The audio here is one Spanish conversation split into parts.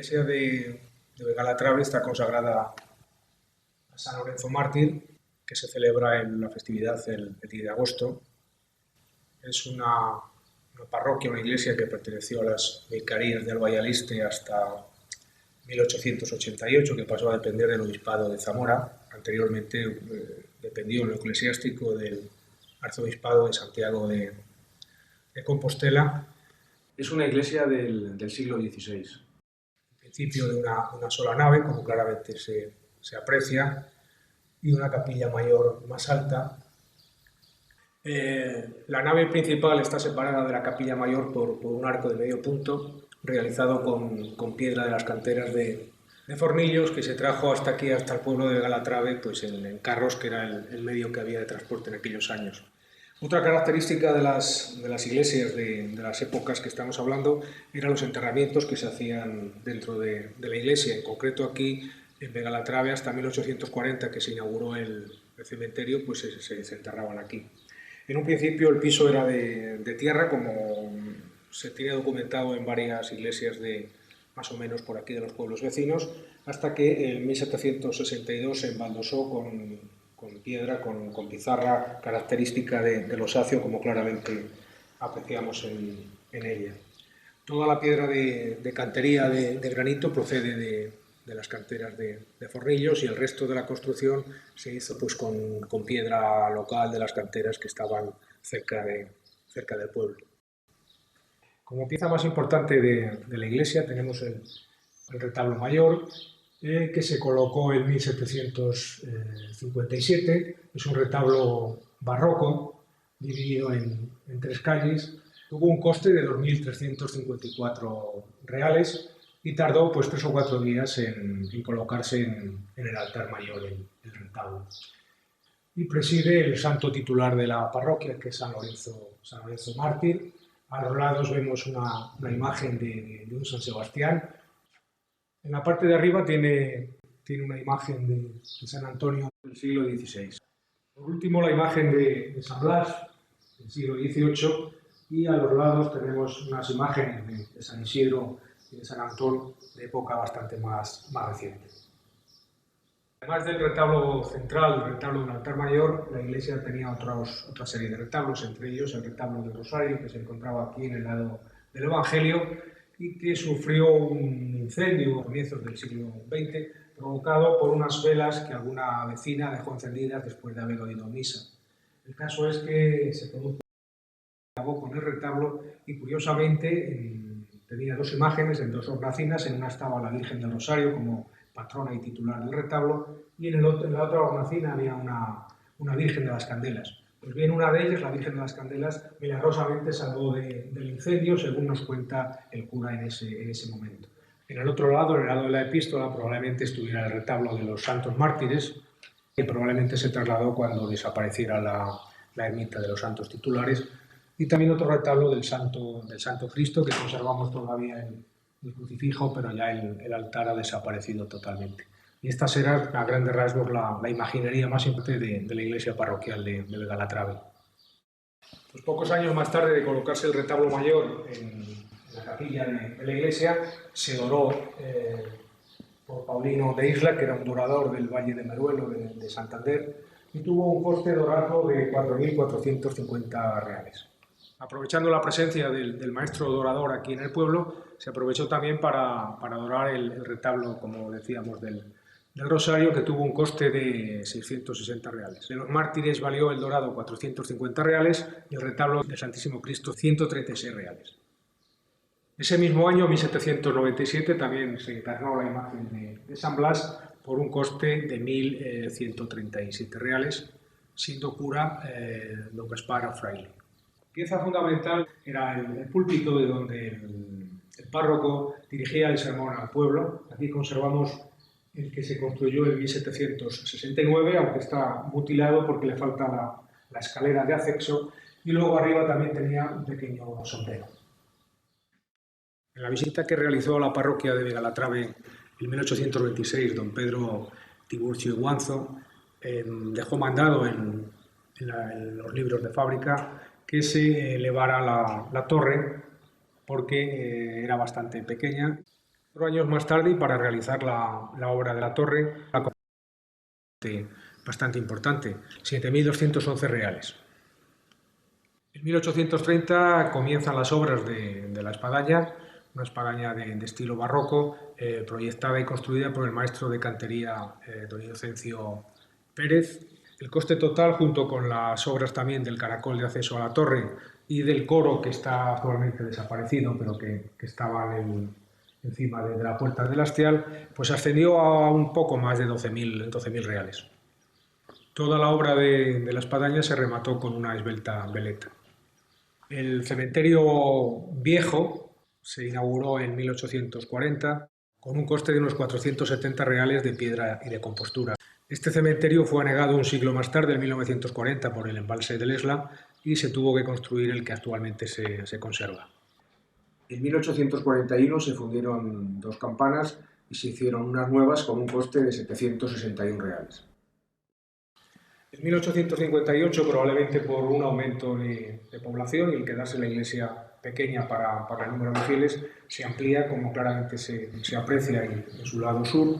iglesia de Calatrava está consagrada a San Lorenzo Mártir, que se celebra en la festividad el 10 de agosto. Es una parroquia, una iglesia que perteneció a las vicarías de Alba y Aliste hasta 1888, que pasó a depender del obispado de Zamora. Anteriormente dependió en lo eclesiástico del arzobispado de Santiago de Compostela. Es una iglesia del siglo XVI. En principio de una sola nave, como claramente se aprecia, y una capilla mayor más alta. La nave principal está separada de la capilla mayor por un arco de medio punto, realizado con piedra de las canteras de Fornillos, que se trajo hasta aquí, hasta el pueblo de Calatrava, pues en carros, que era el medio que había de transporte en aquellos años. Otra característica de las iglesias de las épocas que estamos hablando eran los enterramientos que se hacían dentro de la iglesia. En concreto aquí, en Calatrava, hasta 1840, que se inauguró el cementerio, pues se enterraban aquí. En un principio el piso era de tierra, como se tiene documentado en varias iglesias más o menos por aquí de los pueblos vecinos, hasta que en 1762 se embaldosó con piedra, con pizarra característica de Losacio, como claramente apreciamos en ella. Toda la piedra de cantería de granito procede de las canteras de Fornillos, y el resto de la construcción se hizo pues con piedra local de las canteras que estaban cerca del pueblo. Como pieza más importante de la iglesia tenemos el retablo mayor, que se colocó en 1757. Es un retablo barroco dividido en tres calles. Tuvo un coste de 2.354 reales y tardó pues 3 o 4 días en colocarse en el altar mayor el retablo. Y preside el santo titular de la parroquia, que es San Lorenzo Mártir. A los lados vemos una imagen de un San Sebastián. En la parte de arriba tiene una imagen de San Antonio del siglo XVI. Por último, la imagen de San Blas del siglo XVIII, y a los lados tenemos unas imágenes de San Isidro y de San Antón de época bastante más reciente. Además del retablo central, el retablo del altar mayor, la iglesia tenía otra serie de retablos, entre ellos el retablo del Rosario, que se encontraba aquí en el lado del Evangelio, y que sufrió un incendio a comienzos del siglo XX, provocado por unas velas que alguna vecina dejó encendidas después de haber oído misa. El caso es que se produjo con el retablo, y curiosamente tenía dos imágenes en dos hornacinas. En una estaba la Virgen del Rosario como patrona y titular del retablo, y en la otra hornacina había una Virgen de las Candelas. Pues bien, una de ellas, la Virgen de las Candelas, milagrosamente salvó del incendio, según nos cuenta el cura en ese momento. En el otro lado, en el lado de la epístola, probablemente estuviera el retablo de los santos mártires, que probablemente se trasladó cuando desapareciera la ermita de los santos titulares, y también otro retablo del Santo Cristo, que conservamos todavía el crucifijo, pero ya el altar ha desaparecido totalmente. Y esta será, a grandes rasgos, la imaginería más importante de la iglesia parroquial de Calatrava. Pues pocos años más tarde de colocarse el retablo mayor en la capilla de la iglesia, se doró por Paulino de Isla, que era un dorador del Valle de Meruelo, de Santander, y tuvo un coste dorado de 4.450 reales. Aprovechando la presencia del maestro dorador aquí en el pueblo, se aprovechó también para dorar el retablo, como decíamos, del Rosario, que tuvo un coste de 660 reales. De los mártires valió el dorado 450 reales y el retablo del Santísimo Cristo 136 reales. Ese mismo año, 1797, también se encarnó la imagen de San Blas por un coste de 1.137 reales, siendo cura don Gaspar Fraile. Pieza fundamental era el púlpito, de donde el párroco dirigía el sermón al pueblo. Aquí conservamos el que se construyó en 1769, aunque está mutilado porque le falta la escalera de acceso, y luego arriba también tenía un pequeño sombrero. En la visita que realizó a la parroquia de Calatrava en 1826, don Pedro Tiburcio Guanzo dejó mandado en los libros de fábrica que se elevara la torre, porque era bastante pequeña. 4 años más tarde, y para realizar la obra de la torre, bastante importante, 7.211 reales. En 1830 comienzan las obras de la espadaña, una espadaña de estilo barroco, proyectada y construida por el maestro de cantería don Inocencio Pérez. El coste total, junto con las obras también del caracol de acceso a la torre y del coro, que está actualmente desaparecido, pero que estaba encima de la puerta del hastial, pues ascendió a un poco más de 12.000 reales. Toda la obra de la espadaña se remató con una esbelta veleta. El cementerio viejo se inauguró en 1840 con un coste de unos 470 reales de piedra y de compostura. Este cementerio fue anegado un siglo más tarde, en 1940, por el embalse del Esla, y se tuvo que construir el que actualmente se conserva. En 1841 se fundieron 2 campanas y se hicieron unas nuevas con un coste de 761 reales. En 1858, probablemente por un aumento de población y el quedarse la iglesia pequeña para el número de fieles, se amplía, como claramente se aprecia en su lado sur.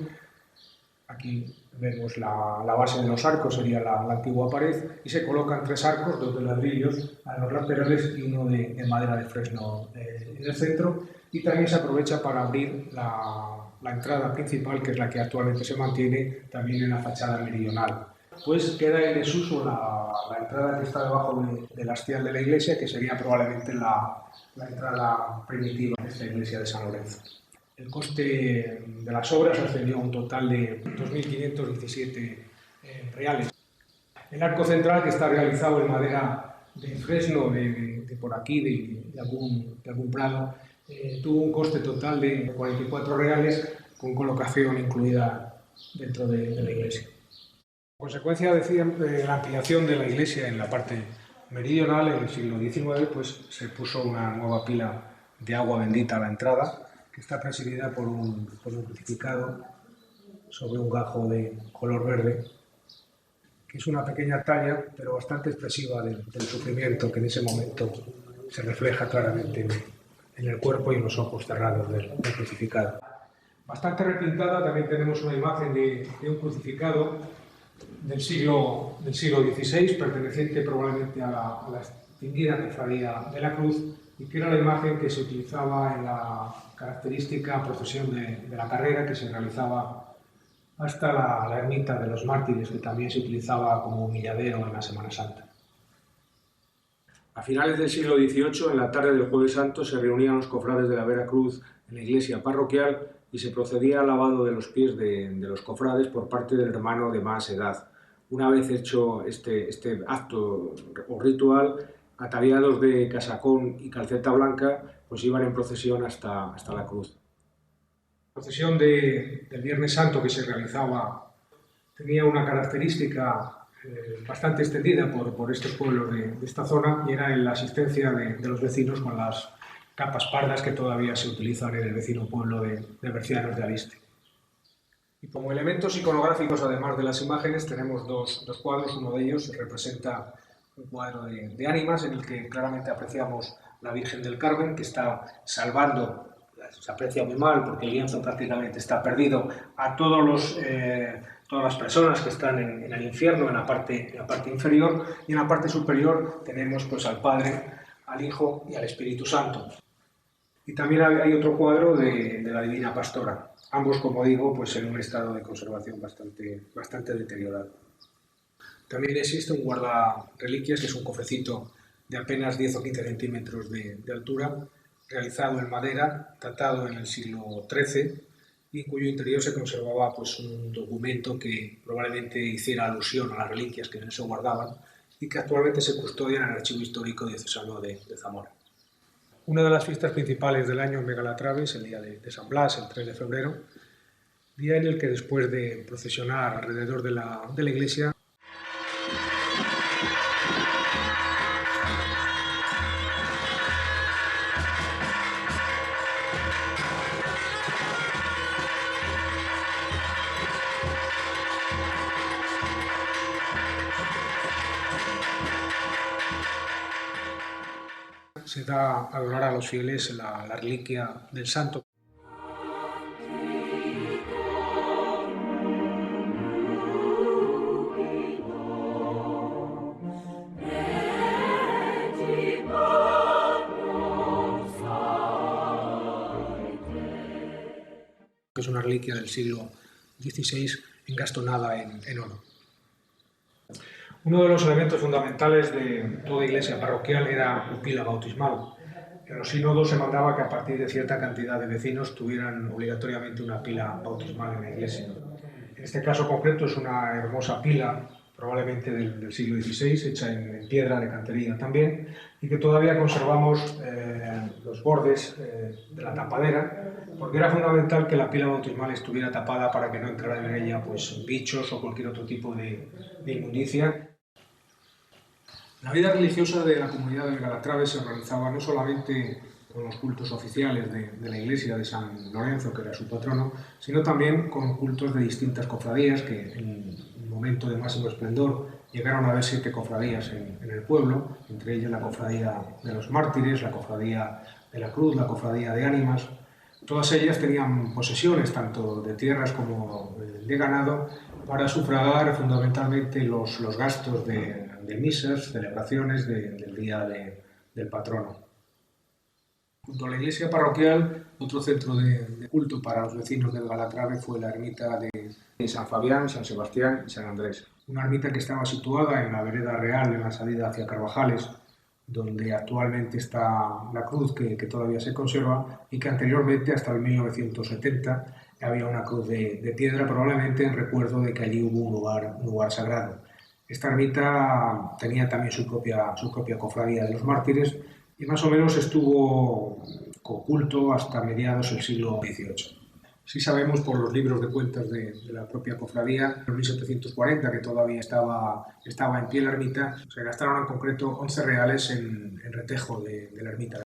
Aquí vemos la base de los arcos, sería la antigua pared, y se colocan 3 arcos, 2 de ladrillos a los laterales y uno de madera de fresno en el centro, y también se aprovecha para abrir la entrada principal, que es la que actualmente se mantiene también en la fachada meridional. Pues queda en desuso la entrada que está debajo del hastial de la iglesia, que sería probablemente la entrada primitiva de esta iglesia de San Lorenzo. El coste de las obras ascendió a un total de 2.517 reales. El arco central, que está realizado en madera de fresno de por aquí, de algún prado, tuvo un coste total de 44 reales, con colocación incluida dentro de la iglesia. A consecuencia de la ampliación de la iglesia en la parte meridional, en el siglo XIX, pues se puso una nueva pila de agua bendita a la entrada, que está presidida por un crucificado sobre un gajo de color verde, que es una pequeña talla, pero bastante expresiva del sufrimiento que en ese momento se refleja claramente en el cuerpo y en los ojos cerrados del crucificado. Bastante repintada también tenemos una imagen de un crucificado del siglo XVI, perteneciente probablemente a la extinguida Cofradía de la Cruz, y que era la imagen que se utilizaba en la característica procesión de la carrera, que se realizaba hasta la ermita de los mártires, que también se utilizaba como humilladero en la Semana Santa. A finales del siglo XVIII, en la tarde del Jueves Santo, se reunían los cofrades de la Vera Cruz en la iglesia parroquial y se procedía al lavado de los pies de los cofrades por parte del hermano de más edad. Una vez hecho este acto o ritual, ataviados de casacón y calceta blanca, pues iban en procesión hasta la cruz. La procesión del Viernes Santo que se realizaba tenía una característica bastante extendida por estos pueblos de esta zona, y era en la asistencia de los vecinos con las capas pardas que todavía se utilizan en el vecino pueblo de Bercianos de Aliste. Y como elementos iconográficos, además de las imágenes, tenemos dos cuadros. Uno de ellos representa un cuadro de ánimas en el que claramente apreciamos la Virgen del Carmen, que está salvando, se aprecia muy mal porque el lienzo prácticamente está perdido, a todas las personas que están en el infierno, en la parte inferior, y en la parte superior tenemos pues al Padre, al Hijo y al Espíritu Santo. Y también hay otro cuadro de la Divina Pastora, ambos, como digo, pues en un estado de conservación bastante deteriorado. También existe un guardarreliquias, que es un cofrecito de apenas 10 o 15 centímetros de altura, realizado en madera, datado en el siglo XIII, y en cuyo interior se conservaba pues un documento que probablemente hiciera alusión a las reliquias que en él se guardaban, y que actualmente se custodia en el Archivo Histórico Diocesano de Zamora. Una de las fiestas principales del año en Megalatrave es el día de San Blas, el 3 de febrero, día en el que, después de procesionar alrededor de la iglesia, se da a adorar a los fieles la reliquia del santo. reliquia del siglo XVI engastonada en oro. Uno de los elementos fundamentales de toda iglesia parroquial era la pila bautismal. En los sínodos se mandaba que a partir de cierta cantidad de vecinos tuvieran obligatoriamente una pila bautismal en la iglesia. En este caso concreto es una hermosa pila, probablemente del siglo XVI, hecha en piedra de cantería también, y que todavía conservamos los bordes de la tapadera, porque era fundamental que la pila bautismal estuviera tapada para que no entraran en ella pues, bichos o cualquier otro tipo de inmundicia. La vida religiosa de la comunidad de Calatrava se organizaba no solamente con los cultos oficiales de la iglesia de San Lorenzo, que era su patrono, sino también con cultos de distintas cofradías que en un momento de máximo esplendor llegaron a haber 7 cofradías en el pueblo, entre ellas la cofradía de los mártires, la cofradía de la cruz, la cofradía de ánimas. Todas ellas tenían posesiones tanto de tierras como de ganado para sufragar fundamentalmente los gastos de misas, celebraciones del día del patrono. Junto a la iglesia parroquial, otro centro de culto para los vecinos del Calatrava fue la ermita de San Fabián, San Sebastián y San Andrés. Una ermita que estaba situada en la vereda real, en la salida hacia Carvajales, donde actualmente está la cruz que todavía se conserva y que anteriormente, hasta el 1970, había una cruz de piedra, probablemente en recuerdo de que allí hubo un lugar sagrado. Esta ermita tenía también su propia cofradía de los mártires y más o menos estuvo con culto hasta mediados del siglo XVIII. Sí sabemos por los libros de cuentas de la propia cofradía, en 1740, que todavía estaba en pie la ermita, se gastaron en concreto 11 reales en retejo de la ermita.